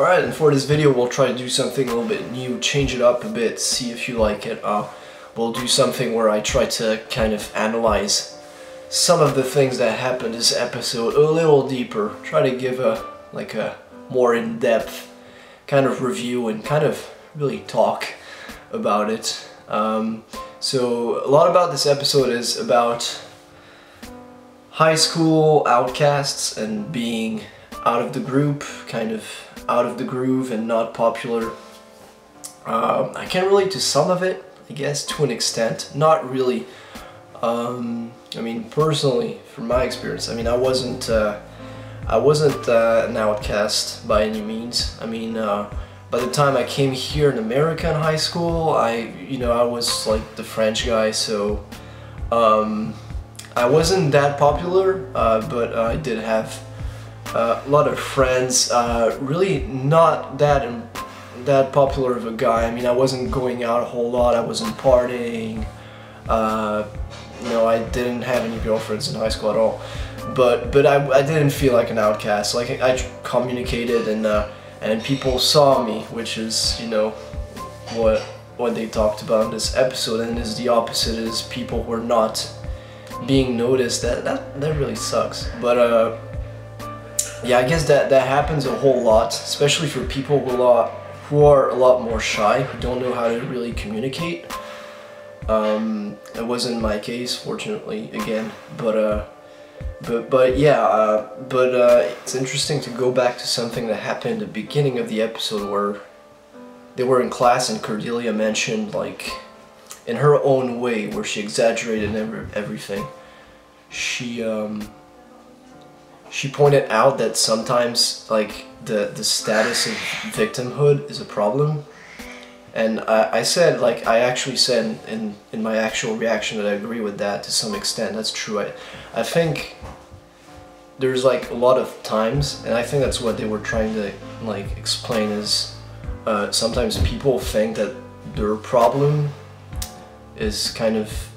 Alright, and for this video we'll try to do something a little bit new, change it up a bit, see if you like it. We'll do something where I try to kind of analyze some of the things that happened this episode a little deeper, try to give a more in-depth kind of review and kind of really talk about it. So a lot about this episode is about high school outcasts and being out of the group, kind of out of the groove and not popular. I can relate to some of it, I guess, to an extent. Not really. I mean, personally, from my experience, I mean, I wasn't an outcast by any means. I mean, by the time I came here in America in high school, I was like the French guy, so I wasn't that popular, but I did have a lot of friends. Really not that popular of a guy. I mean, I wasn't going out a whole lot. I wasn't partying. I didn't have any girlfriends in high school at all. But I didn't feel like an outcast. Like I communicated and people saw me, which is what they talked about in this episode. And is the opposite, is people were not being noticed. That really sucks. But yeah, I guess that happens a whole lot, especially for people who are a lot more shy, who don't know how to really communicate. It wasn't my case, fortunately, again, but yeah, it's interesting to go back to something that happened at the beginning of the episode where they were in class and Cordelia mentioned, like, in her own way, where she exaggerated everything. She pointed out that sometimes, like, the status of victimhood is a problem. And I said, like, I actually said in my actual reaction that I agree with that to some extent. That's true. I think there's, like, a lot of times, and I think that's what they were trying to, like, explain, is sometimes people think that their problem is kind of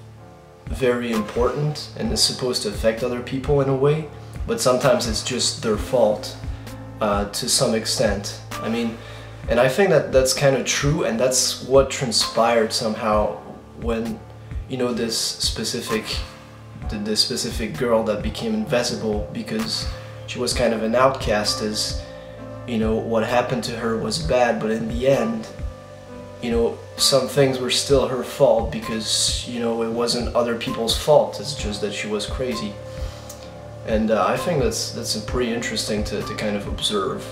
very important and is supposed to affect other people in a way, but sometimes it's just their fault to some extent. I mean, and I think that that's kind of true, and that's what transpired somehow when, this specific girl that became invisible because she was kind of an outcast, is, what happened to her was bad, but in the end, some things were still her fault because, it wasn't other people's fault, it's just that she was crazy. And I think that's pretty interesting to kind of observe,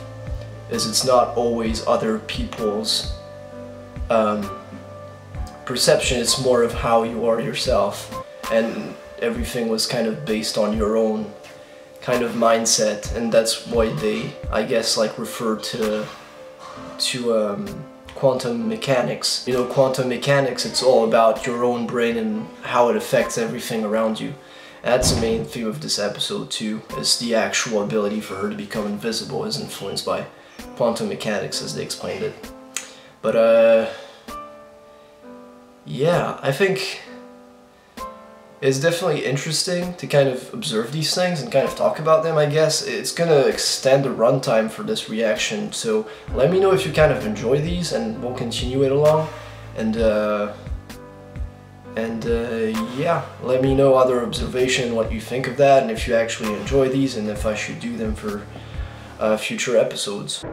is it's not always other people's perception, it's more of how you are yourself, and everything was kind of based on your own kind of mindset, and that's why they, I guess, like, refer to quantum mechanics. Quantum mechanics, it's all about your own brain and how it affects everything around you. And that's the main theme of this episode too, is the actual ability for her to become invisible is influenced by quantum mechanics, as they explained it. But yeah, I think it's definitely interesting to kind of observe these things and kind of talk about them. I guess it's gonna extend the runtime for this reaction, so let me know if you kind of enjoy these, and we'll continue it along. And yeah, let me know other observation, what you think of that, and if you actually enjoy these, and if I should do them for future episodes.